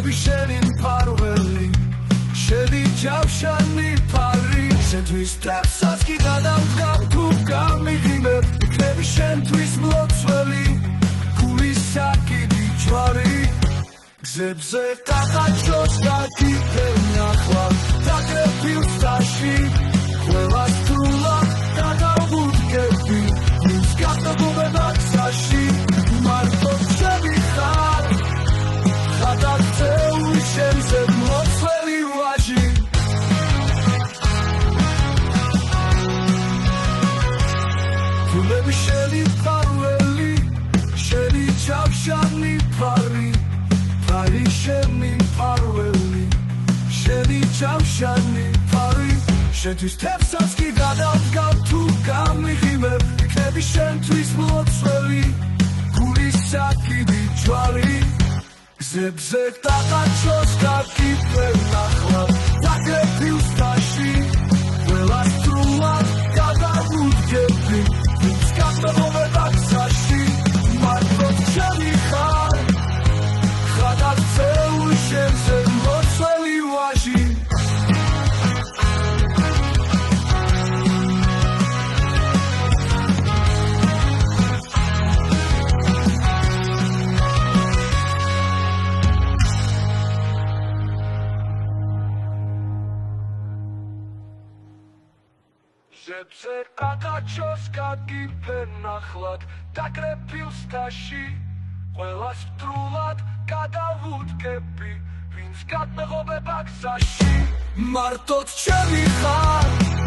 იქნები შენი მფარველი შენი ჯავშანი ფარი შენთვის ტრაფსაც კი გადავდგავ თუ გამიღიმებ იქნები შენთვის მლოცველი გულის საკიდი ჯვარი გზებზე კაკაჩოს გაგიფენ ახლა დაგრეფილ სტაში ყველას თულად გადავუდგები ვინც გატოვდება გზაში მარტო ჩემი ხარ გადაგწეული შენზე მლოცველი ვაჟი გულები შენი მფარველი შენი ჯავშანი ფარი ფარი შენი მფარველი შენი ჯავშანი ფარი შენთვის თებსაც კი გადავდგავ თუ გამიღიმებ იქნები შენთვის მლოცველი გულის საკიდი ჯვარი გზებზე დაღაჩოს გაგიფენ ახლა დაგრეფილ სტაში ყველას სრულად გადავუდგები ვინც გატოვდება გზაში მარტო ჩემი ხარ გადაგწეული შენზე მლოცველი ვაჟი შენზე კაკაჩოს გაგიფენ ახლად დაგრეფილ სტაში ყველას სრულად გადავუდგები ვინც გატოვდება გზაში მარტო ჩემი ხარ